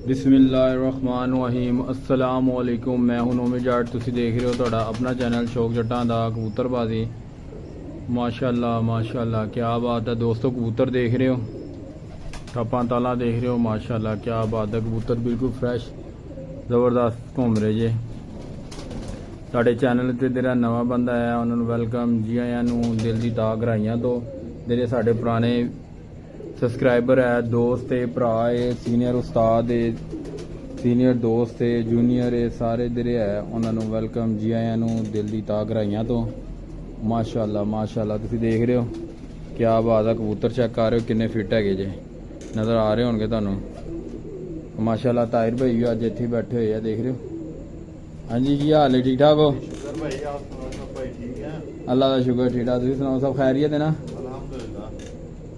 बिस्मिल्लाहिर्रहमानिर्रहीम अस्सलाम वालेकुम। मैं हूं नोमी जाट। तुसी देख रहे हो ਤੁਹਾਡਾ अपना चैनल शौक जट्टां दा कबूतरबाजी। माशाअल्लाह माशाअल्लाह क्या बात है दोस्तों, कबूतर देख रहे हो, टप्पा ताला देख रहे हो, माशाअल्लाह क्या बात है। कबूतर बिल्कुल फ्रैश ज़बरदस्त घूम रहे जे। साढ़े चैनल ते जेह्ड़ा नवा बंदा है उन्होंने वेलकम जी आयां नूं दिल दी ताक राइयां तो जेह्ड़े साढ़े पुराने सबसक्राइबर है, दोस्त है, भरा है, सीनियर उस्ताद है, सीनियर दोस्त है, जूनियर है, सारे जेह्ड़े है उन्होंने वेलकम जी आयां नूं दिल दी ताक राइयां तो माशाअल्लाह माशाअल्लाह। तुसीं देख रहे हो क्या बात है। कबूतर चेक कर रहे हो किन्ने फिट है जे, नज़र आ रहे होंगे तुहानूं माशाअल्लाह। ताहिर भाई भी अज इत्थे बैठे हुए हैं, देख रहे हो। हाँ जी, की हाल है, ठीक ठाक हो? अल्लाह का शुक्र, ठीक ठाक। तुसीं सुनाओ, सब खैरियत है ना?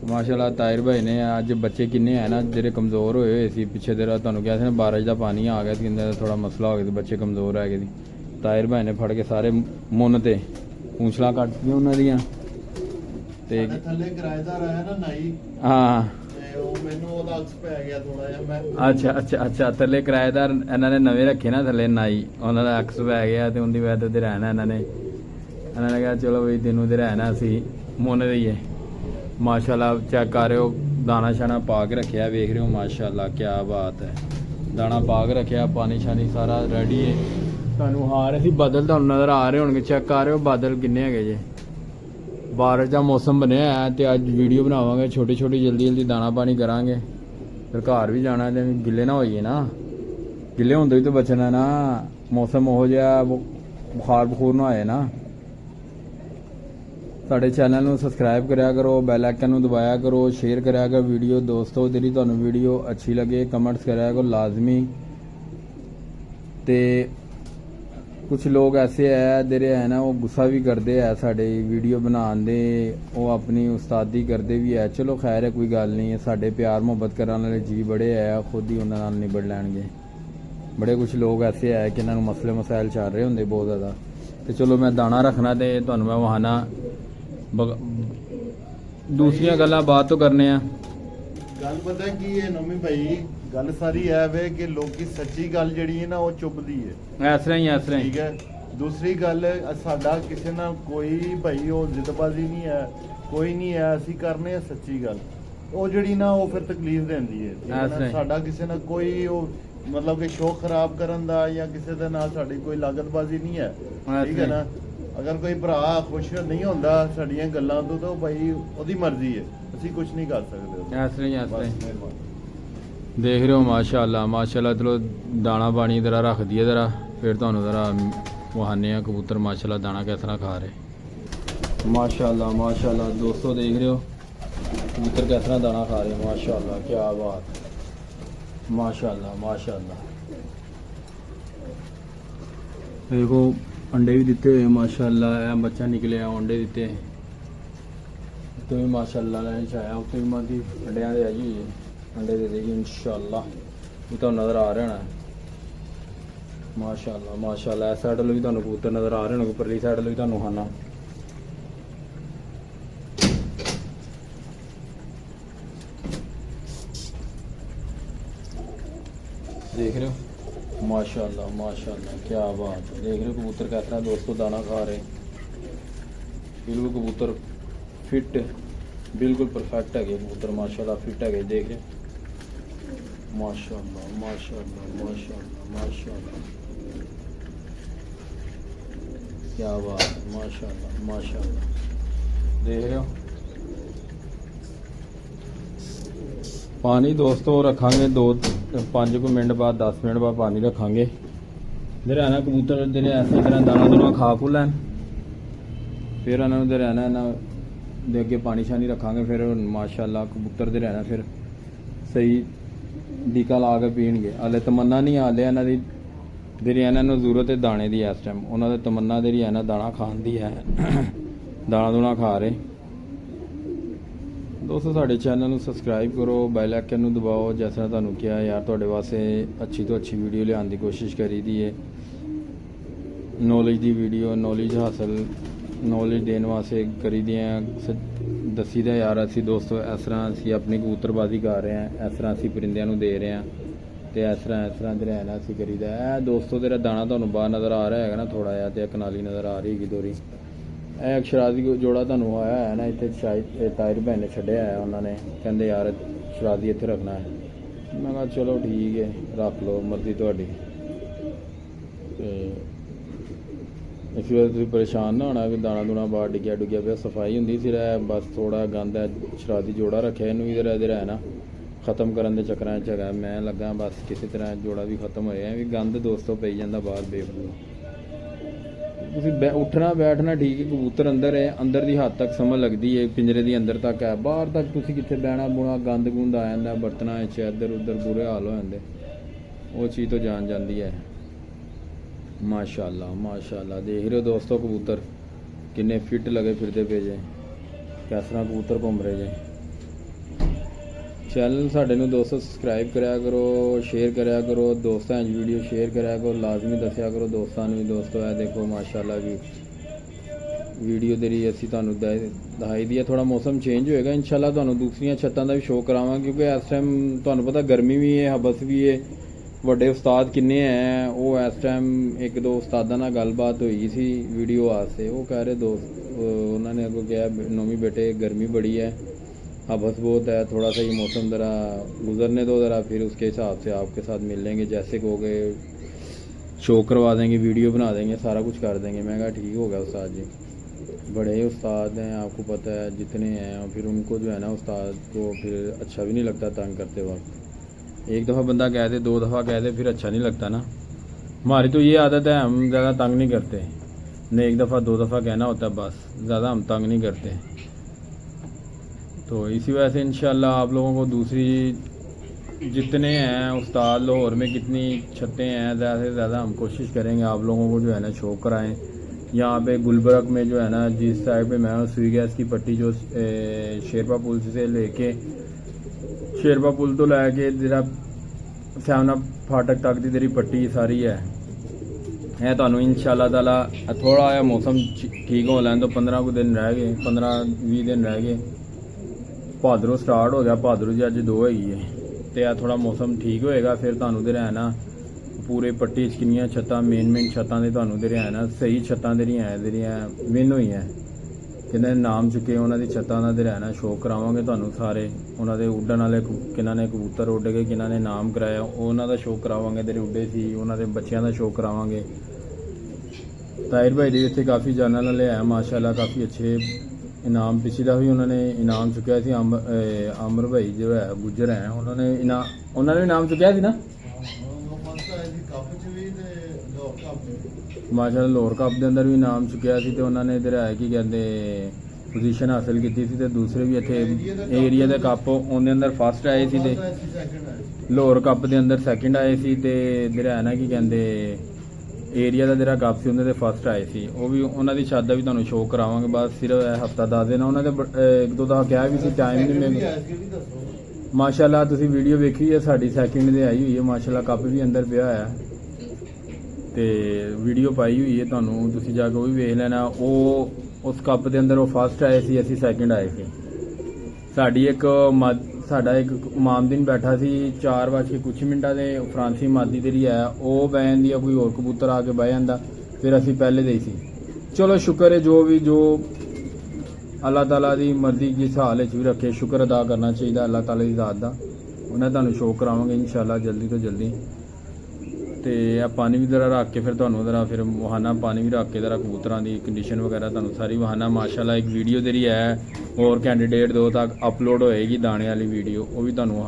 माशाअल्लाह। ताहिर भाई ने अज बच्चे किन्ने है ना जेह्ड़े कमज़ोर होए हुए सी, पिछे देर तुहानूं कहा ना बारिश का पानी आ गया कि थोड़ा मसला हो गया, बच्चे कमज़ोर है गए। ताहिर भाई ने फड़ के सारे मुन ते पूंछलां कट दियां उन्हां दियां ते हाँ अच्छा अच्छा अच्छा। थल्ले किराएदार इन्होंने नवे रखे ना, थल्ले नाई, उन्होंने अक्स पै गया तो उनकी वजह ते रहना इन्होंने कहा चलो बई तेनों ते रहना असी मुन दईए। माशाअल्लाह चेक कर रहे हो, दाना शाना पा के रखे, वेख रहे हो माशाअल्लाह क्या बात है। दाना पा के रखे, पानी शानी सारा रेडी है। तुहानूं हार असी बादल तुहानूं नज़र आ रहे होंगे, चेक कर रहे हो बादल किन्ने है जे। बारिश का मौसम बनया है तो अज वीडियो बनावांगे, छोटी छोटी जल्दी जल्दी दाना पानी करांगे, फिर घर भी जाना है। गिले ना होइए ना, गिले होंदे भी तो बचना ना, मौसम हो जिहा बुखार बखूर ना आए ना। साढ़े चैनल में सबसक्राइब कराया करो, बैल आइकन में दबाया करो, शेयर कराया करो वीडियो। दोस्तों तेरी तुहानूं वीडियो अच्छी लगे कमेंट्स कराया करो लाजमी। ते कुछ लोग ऐसे है जेह्ड़े है ना वो गुस्सा भी करते हैं साढ़े वीडियो बनाने दे, वो अपनी उस्तादी करते भी है। चलो खैर है, कोई गल नहीं है। साढ़े प्यार मुहब्बत करने वाले जी बड़े है, खुद ही उन्हां नाल निबड़ लैणगे। बड़े कुछ लोग ऐसे है कि इन्होंने मसले मसाइल चल रहे होंगे बहुत ज़्यादा। तो चलो मैं दाना रखना तो तुहानूं मैं वहाना दूसरिया गल्लां बात तो करने आ। गल पता की है नोमी भाई, गल सारी है वे कि लोग सच्ची गल जड़ी है ना वो चुभदी है, इस तरह ही ठीक है। दूसरी गल साडा किसी ना कोई भाई वो जिदबाजी नहीं है, कोई नहीं है, असी करने हैं सच्ची गल। वो जड़ी ना वो फिर तकलीफ देंदी है, ठीक है ना। साडा किसी ना कोई वो मतलब कि शौक खराब करन दा या किसी दे नाल साडी कोई लागतबाजी नहीं है, ठीक है ना। अगर कोई भरा खुश नहीं होंदा साड़ियां गल्लां तो भाई ओदी मर्जी है, असी कुछ नहीं कर सकते। देख रहे हो माशाअल्लाह माशाअल्लाह। चलो दाना पानी जरा रख दिए जरा, फिर तुहानूं जरा वहाने आ कबूतर माशाअल्लाह दाना किस तरह खा रहे। माशाअल्लाह माशाअल्लाह दोस्तों देख रहे हो कबूतर किस तरह दाना खा रहे हैं, माशाअल्लाह क्या बात, माशाअल्लाह माशाअल्लाह। देखो अंडे भी दिते हुए माशाअल्लाह, बच्चा निकले अंडे दिते तो भी माशाअल्लाह आया उत्ते भी मां की अंडिया दे आई हुई है, अंडे दे देगी इंशाअल्लाह। ये तो नज़र आ रहे होना माशाअल्लाह माशाअल्लाह। इस साइड भी तुहानूं कबूतर नज़र आ रहे होने, परली साइड भी तुहानूं खाना। देख रहे हो माशाअल्लाह माशाअल्लाह क्या बात है। देख रहे हो कबूतर किस तरह दोस्तों दाना खा रहे, बिल्कुल कबूतर फिट बिल्कुल परफेक्ट है कबूतर माशाअल्लाह, फिट है। देख रहे माशाअल्लाह माशाअल्लाह माशाअल्लाह माशाअल्लाह क्या बात है, माशाअल्लाह माशाअल्लाह। देख रहे हो पानी दोस्तों रखांगे 2-5 मिनट बाद 10 मिनट बाद पानी रखांगे। इधर है ना कबूतर जिन्हें ऐसी तरह दाना दुना खा खू लैन, फिर इन्होंने इधर रहना इन्होंने दे अगे पानी शानी रखांगे, फिर माशाअल्लाह कबूतर दे रहना फिर सही टीका ला के पीणगे। हाले तमन्ना नहीं हाले इन्हों की जेह्ड़ी इन्होंने जरूरत है दाने की इस टाइम, उन्होंने तमन्ना जेह्ड़ी है ना दाना खान की है, दाना दुना खा रहे। दोस्तों साढ़े चैनल में सबसक्राइब करो, बैल आइकन नूं दबाओ। जैसा तुहानूं किहा यार तुहाडे वास्ते अच्छी तो अच्छी वीडियो लियाउण दी कोशिश करी दी है, नॉलेज दी वीडियो, नॉलेज हासिल नॉलेज देने वास्ते करी दी दसी दा यार। असी दोस्तों इस तरह असी अपनी कबूतरबाजी कर रहे हैं, इस तरह असी परिंदियां नूं दे रहे हैं ਤੇ ਇਸ ਤਰ੍ਹਾਂ ਦੇ ਰਹਿਣਾ ਅਸੀਂ ਕਰੀਦਾ। ਇਹ ਦੋਸਤੋ ਤੇਰਾ ਦਾਣਾ ਤੁਹਾਨੂੰ ਬਾਹਰ ਨਜ਼ਰ ਆ ਰਿਹਾ ਹੈਗਾ ਨਾ ਥੋੜਾ ਜਿਹਾ, ਤੇ ਕਨਾਲੀ ਨਜ਼ਰ ਆ ਰਹੀ ਹੈਗੀ ਦੋਰੀ। ਇਹ ਇੱਕ ਸ਼ਰਾਜ਼ੀ ਜੋੜਾ ਤੁਹਾਨੂੰ ਆਇਆ ਹੈ ਨਾ ਇੱਥੇ, ਸ਼ਾਇਦ ਇਹ ਤਾਇਰ ਭੈਣ ਨੇ ਛੱਡਿਆ ਹੈ, ਉਹਨਾਂ ਨੇ ਕਹਿੰਦੇ ਯਾਰ ਸ਼ਰਾਜ਼ੀ ਇੱਥੇ ਰੱਖਣਾ ਹੈ। ਮੈਂ ਕਿਹਾ ਚਲੋ ਠੀਕ ਹੈ ਰੱਖ ਲਓ, ਮਰਜ਼ੀ ਤੁਹਾਡੀ। ਤੇ ਇਸ ਵੇਲੇ ਤੁਸੀਂ ਪਰੇਸ਼ਾਨ ਨਾ ਹੋਣਾ ਵੀ ਦਾਣਾ ਦੂਣਾ ਬਾਹਰ ਡਿੱਗਿਆ ਪਿਆ, ਸਫਾਈ ਹੁੰਦੀ ਸੀ ਬਸ ਥੋੜਾ ਗੰਦ ਹੈ। ਸ਼ਰਾਜ਼ੀ ਜੋੜਾ ਰੱਖਿਆ, ਇਹਨੂੰ ਵੀ ਇਹਦੇ ਹੈ ਨਾ ਖਤਮ ਕਰਨ ਦੇ ਚੱਕਰਾਂ 'ਚ ਹੈਗਾ। ਮੈਂ ਲੱਗਾ ਬਸ ਕਿਸੇ ਤਰ੍ਹਾਂ ਜੋੜਾ ਵੀ ਖਤਮ ਹੋਇਆ ਵੀ ਗੰਦ ਦੋਸਤੋ ਪਈ ਜਾਂਦਾ ਬਾਹਰ ਬੇਫਜ਼ੂਲ। ਤੁਸੀਂ ਉੱਠਣਾ ਬੈਠਣਾ ਠੀਕ ਹੈ, ਕਬੂਤਰ ਅੰਦਰ ਹੈ, ਅੰਦਰ ਦੀ ਹੱਦ ਤੱਕ ਸਮਝ ਲੱਗਦੀ ਹੈ, ਪਿੰਜਰੇ ਦੀ ਅੰਦਰ ਤੱਕ ਹੈ, ਬਾਹਰ ਤੱਕ ਤੁਸੀਂ ਕਿੱਥੇ ਬਹਿਣਾ ਬੁਣਾ, ਗੰਦ ਗੁੰਦ ਆ ਜਾਂਦਾ ਬਰਤਨਾਂ 'ਚ, ਇੱਧਰ ਉੱਧਰ ਬੁਰੇ ਹਾਲ ਹੋ ਜਾਂਦੇ, ਉਹ ਚੀਜ਼ ਤੋਂ ਜਾਣ ਜਾਂਦੀ ਹੈ। ਮਾਸ਼ਾਅੱਲਾ ਮਾਸ਼ਾਅੱਲਾ, ਦੇਖ ਰਹੇ ਹੋ ਦੋਸਤੋ ਕਬੂਤਰ ਕਿੰਨੇ ਫਿੱਟ ਲਗੇ ਫਿਰਦੇ ਪਏ ਜੇ, ਕਿਸ ਤਰ੍ਹਾਂ ਕਬੂਤਰ ਘੁੰਮ ਰਹੇ ਜੇ। ਚੈਨਲ ਸਾਡੇ ਨੂੰ ਦੋਸਤੋ ਸਬਸਕ੍ਰਾਈਬ ਕਰਿਆ ਕਰੋ, ਸ਼ੇਅਰ ਕਰਿਆ ਕਰੋ, ਦੋਸਤਾਂ 'ਚ ਵੀਡੀਓ ਸ਼ੇਅਰ ਕਰਿਆ ਕਰੋ, ਲਾਜ਼ਮੀ ਦੱਸਿਆ ਕਰੋ ਦੋਸਤਾਂ ਨੂੰ ਵੀ। ਦੋਸਤੋ ਇਹ ਦੇਖੋ ਮਾਸ਼ਾਅੱਲਾ ਵੀ ਵੀਡੀਓ ਦੇ ਅਸੀਂ ਤੁਹਾਨੂੰ ਦਿਖਾਈ ਦੀ ਹੈ। ਥੋੜਾ ਮੌਸਮ ਚੇਂਜ ਹੋਏਗਾ ਇਨਸ਼ਾਅੱਲਾ, ਤੁਹਾਨੂੰ ਦੂਸਰੀਆਂ ਛੱਤਾਂ ਦਾ ਵੀ ਸ਼ੋਅ ਕਰਾਵਾਂਗੇ, ਕਿਉਂਕਿ ਇਸ ਟਾਈਮ ਤੁਹਾਨੂੰ ਪਤਾ ਗਰਮੀ ਵੀ ਹੈ, ਹਬਸ ਵੀ ਹੈ। ਵੱਡੇ ਉਸਤਾਦ ਕਿੰਨੇ ਹੈ, ਉਹ ਇਸ ਟਾਈਮ ਇੱਕ ਦੋ ਉਸਤਾਦਾਂ ਨਾਲ ਗੱਲਬਾਤ ਹੋਈ ਸੀ ਵੀਡੀਓ ਵਾਸਤੇ, ਉਹ ਕਹਿ ਰਹੇ ਦੋਸਤ ਉਹਨਾਂ ਨੇ ਅੱਗੋਂ ਕਿਹਾ नौवीं बेटे गर्मी बड़ी है, हबस बहुत है, थोड़ा सा ये मौसम ज़रा गुजरने दो ज़रा, फिर उसके हिसाब से आपके साथ मिल लेंगे, जैसे कहोगे शो करवा देंगे, वीडियो बना देंगे, सारा कुछ कर देंगे। मैं कहा ठीक हो गया उस्ताद जी, बड़े ही उस्ताद हैं, आपको पता है जितने हैं, और फिर उनको जो है ना उस्ताद को फिर अच्छा भी नहीं लगता तंग करते वक्त। एक दफ़ा बंदा कह दे, दो दफ़ा कह दे, फिर अच्छा नहीं लगता ना। हमारी तो ये आदत है, हम ज़्यादा तंग नहीं करते, नहीं एक दफ़ा दो दफ़ा कहना होता है बस, ज़्यादा हम तंग नहीं करते। तो इसी वजह से इंशाल्लाह आप लोगों को दूसरी जितने हैं उस्ताद लाहौर में कितनी छतें हैं, ज़्यादा से ज़्यादा हम कोशिश करेंगे आप लोगों को जो है ना शो कराएँ। यहाँ पे गुलबर्ग में जो है ना जिस साइड पे मैं सुई गैस की पट्टी जो शेरपा पुल से लेके शेरपा पुल तो लैके जरा सैवना फाटक तक की तेरी पट्टी सारी है ਤੁਹਾਨੂੰ इंशाअल्लाह ताला थोड़ा जिहा मौसम ठीक हो लैन तो 15 को दिन रह गए, 15-20 दिन रह गए, भादरों स्टार्ट हो गया, भादरों जी अज 2 हैगी है, तो यह थोड़ा मौसम ठीक होएगा, फिर तुहानूं ते रहना पूरे पट्टी च किन्नियां छत्तां मेन छत्तां दे तुहानूं ते रहना सही छत्तां जेहड़ियां विन होई हैं, किन्ने नाम चुके उन्हां दी छत्तां दा ते रहना शो करावांगे तुहानूं सारे, उन्हां दे उड्डण वाले किन्हां ने कबूतर उड्ड गए, किन्हां ने नाम कराया उन्हां दा शो करावांगे, तेरे उड्डे सी उन्हां दे बच्चियां दा शो करावांगे। ताहिर भाई जी इतने काफ़ी जानने वाले हैं माशाल्लाह, काफ़ी अच्छे इनाम पिछली दफ़ा भी उन्होंने इनाम चुकया थी। अमर भाई जो है गुजर हैं, उन्होंने इनाम चुकया थी ना माशाल्लाह, लाहौर कप के अंदर भी इनाम चुकया थी, तो उन्होंने इधर है कि कहते पोजीशन हासिल की थी, तो दूसरे भी इतने एरिया के कप उनके अंदर फस्ट आए थे, लाहौर कप के अंदर सैकेंड आए थे, तो इधर है ना कि कहते एरिया का जरा कप से उन्होंने फस्ट आए थे, वो भी उन्होंने छत का भी तुहानूं शो करावांगे। बस सिर्फ हफ्ता 10 दिन उन्होंने एक दो दफ़ा कहा भी सी, टाइम नहीं मिलता। माशाल्लाह तुसीं वीडियो वेखी है साडी सैकेंड दे आई हुई है माशाल्लाह, कप भी अंदर पिया है, तो वीडियो पाई हुई है तुहानूं, तुसीं जाके वो भी वेख लेना। वो उस कप के अंदर वो फस्ट आए थे, असीं सैकेंड आए थे। साडी साडा एक मामदिन बैठा सी 4:00 के फ्रांसी मादी जी है वो बह जाती है, कोई होर कबूतर आके बह जाता, फिर असी पहले दे सी। चलो शुक्र है जो अल्लाह ताला की मर्जी जिस हाल भी रखे, शुक्र अदा करना चाहिए अल्लाह ताला की ज़ात का। उन्हें तुहानूं शो करावांगे इंशाल्लाह जल्दी तो जल्दी। तो यह पानी भी ज़रा रख के फिर तुहानूं ज़रा फिर वहाना पानी भी रख के ज़रा कबूतरां की कंडीशन वगैरह तुहानूं सारी वहाना माशाल्लाह एक वीडियो तेरी है और कैंडीडेट 2 तक अपलोड होएगी दाने वाली वीडियो, वो भी तुहानूं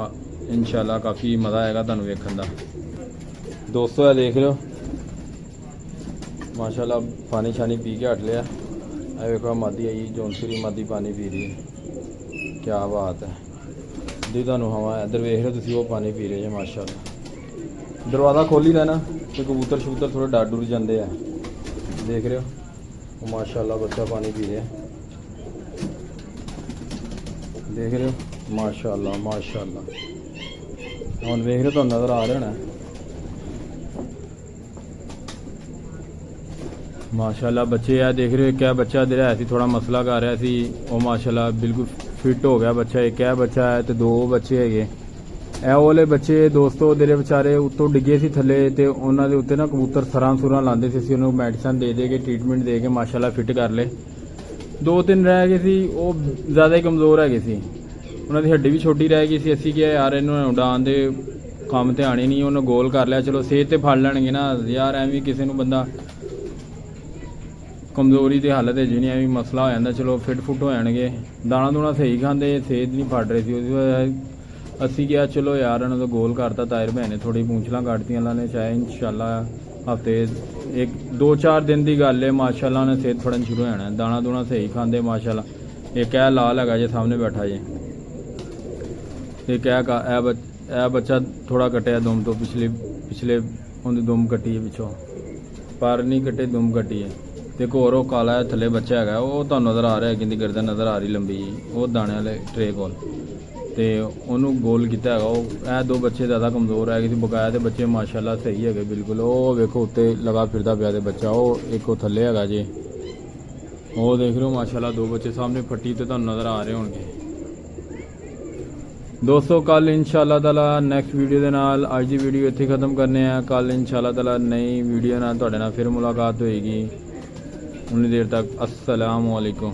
इंशाल्लाह काफ़ी मज़ा आएगा तुहानूं वेखण दा। दोस्तों ये देख लो माशाल्लाह पानी शानी पी के हट लिया, देखो मादी आई जौनपुरी मादी पानी पी रही है, क्या बात है जी। तुहानूं हवा इधर वेख लो तुसीं वो पानी पी रहे हैं माशाल्लाह। दरवाज़ा खोली देना तो कबूतर शबूतर थोड़े डर डुर जाते हैं, देख रहे हो वो माशाल्लाह बच्चा पानी पी रहे हैं, देख रहे हो माशाल्लाह माशाल्लाह। हम देख रहे तो नज़र आ रहा है माशाल्लाह बच्चे है, देख रहे हो क्या बच्चा दे रहा है, थोड़ा मसला कर रहा सी, वो माशाल्लाह बिल्कुल फिट हो गया बच्चा। एक है बच्चा है तो 2 बच्चे है, ਇਹ ਵਾਲੇ ਬੱਚੇ ਦੋਸਤੋ ਮੇਰੇ ਵਿਚਾਰੇ ਉੱਤੋਂ ਡਿੱਗੇ ਸੀ ਥੱਲੇ ਤੇ ਉਹਨਾਂ ਦੇ ਉੱਤੇ ਨਾ ਕਬੂਤਰ ਸਰਾਂ ਸੁਰਾਂ ਲਾਉਂਦੇ ਸੀ। ਅਸੀਂ ਉਹਨੂੰ ਮੈਡੀਸਨ ਦੇ ਕੇ ਟ੍ਰੀਟਮੈਂਟ ਦੇ ਕੇ ਮਾਸ਼ਾਅੱਲਾ ਫਿੱਟ ਕਰ ਲਏ। 2-3 ਰਹਿ ਗਏ ਸੀ, ਉਹ ਜ਼ਿਆਦਾ ਹੀ ਕਮਜ਼ੋਰ ਹੈਗੇ ਸੀ, ਉਹਨਾਂ ਦੀ ਹੱਡੀ ਵੀ ਛੋਟੀ ਰਹਿ ਗਈ ਸੀ। ਅਸੀਂ ਕਿਹਾ ਯਾਰ ਇਹਨੂੰ ਉਡਾਉਣ ਦੇ ਕੰਮ ਤੇ ਆਣੀ ਨਹੀਂ, ਉਹਨੂੰ ਗੋਲ ਕਰ ਲਿਆ, ਚਲੋ ਸਿਹਤ ਤੇ ਫੜ ਲੈਣਗੇ ਨਾ ਯਾਰ। ਐਵੇਂ ਕਿਸੇ ਨੂੰ ਬੰਦਾ ਕਮਜ਼ੋਰੀ ਦੀ ਹਾਲਤ ਹੈ ਜਿਹਨੇ ਐਵੇਂ ਮਸਲਾ ਹੋ ਜਾਂਦਾ, ਚਲੋ ਫਿੱਟ ਫੁੱਟ ਹੋ ਜਾਣਗੇ। ਦਾਣਾ ਦੂਣਾ ਸਹੀ ਖਾਂਦੇ, ਸਿਹਤ ਨਹੀਂ ਫੜ ਰਹੀ ਸੀ ਉਹਦੀ ਵਜ੍ਹਾ। ਅਸੀਂ ਕਿਹਾ ਚਲੋ ਯਾਰ ਇਹਨਾਂ ਦਾ ਗੋਲ ਕਰਤਾ। ਤਾਇਰ ਭੈਣ ਨੇ ਥੋੜੀ ਪੂੰਛਲਾਂ ਕੱਢਤੀਆਂ, ਉਹਨਾਂ ਨੇ ਚਾਹੇ ਇਨਸ਼ਾਅੱਲਾ ਹਫਤੇ 1-2-4 ਦਿਨ ਦੀ ਗੱਲ ਹੈ, ਮਾਸ਼ਾਅੱਲਾ ਉਹਨੇ ਸਿਹਤ ਫੜਨ ਸ਼ੁਰੂ ਹੋ ਜਾਣਾ। ਦਾਣਾ ਦੂਣਾ ਸਹੀ ਖਾਂਦੇ ਮਾਸ਼ਾਅੱਲਾ। ਇੱਕ ਇਹ ਲਾਲ ਹੈਗਾ ਜੇ ਸਾਹਮਣੇ ਬੈਠਾ ਜੇ, ਇੱਕ ਇਹ ਬੱਚਾ ਥੋੜਾ ਕੱਟਿਆ ਦੁਮ ਤੋਂ, ਪਿਛਲੇ ਉਹਦੀ ਦੁਮ ਕੱਟੀ ਹੈ ਪਿੱਛੋਂ, ਪਰ ਨਹੀਂ ਕੱਟੇ, ਦੁਮ ਕੱਟੀ ਹੈ। ਤੇ ਇੱਕ ਹੋਰ ਉਹ ਕਾਲਾ ਹੈ ਥੱਲੇ ਬੱਚਾ ਹੈਗਾ, ਉਹ ਤੁਹਾਨੂੰ ਨਜ਼ਰ ਆ ਰਿਹਾ, ਕਿੰਦੀ ਗਰਦਨ ਨਜ਼ਰ ਆ ਰਹੀ ਲੰਬੀ ਜੀ, ਉਹ ਦਾਣੇ ਵਾਲੇ ਟਰੇ ਕੋਲ, ਤੇ ਉਹਨੂੰ ਗੋਲ ਕੀਤਾ ਹੈਗਾ। ਉਹ ਇਹ 2 ਬੱਚੇ ਜ਼ਿਆਦਾ ਕਮਜ਼ੋਰ ਹੈਗੇ ਸੀ, ਬਕਾਇਆ ਤੇ ਬੱਚੇ ਮਾਸ਼ਾਅੱਲਾ ਸਹੀ ਹੈਗੇ ਬਿਲਕੁਲ। ਉਹ ਵੇਖੋ ਉੱਤੇ ਲਗਾ ਫਿਰਦਾ ਪਿਆ ਤੇ ਬੱਚਾ, ਉਹ ਇੱਕ ਉਹ ਥੱਲੇ ਹੈਗਾ ਜੀ, ਉਹ ਦੇਖ ਰਹੇ ਹੋ ਮਾਸ਼ਾਅੱਲਾ 2 ਬੱਚੇ ਸਾਹਮਣੇ ਫੱਟੀ ਤੇ ਤੁਹਾਨੂੰ ਨਜ਼ਰ ਆ ਰਹੇ ਹੋਣਗੇ। ਦੋਸਤੋ ਕੱਲ ਇਨਸ਼ਾਅੱਲਾ ਤਾਲਾ ਨੈਕਸਟ ਵੀਡੀਓ ਦੇ ਨਾਲ, ਅੱਜ ਦੀ ਵੀਡੀਓ ਇੱਥੇ ਖਤਮ ਕਰਨੇ ਆ। ਕੱਲ ਇਨਸ਼ਾਅੱਲਾ ਤਾਲਾ ਨਈ ਵੀਡੀਓ ਨਾਲ ਤੁਹਾਡੇ ਨਾਲ ਫਿਰ ਮੁਲਾਕਾਤ ਹੋਏਗੀ। ਉਨੀ ਦੇਰ ਤੱਕ अस्सलाम वालेकुम।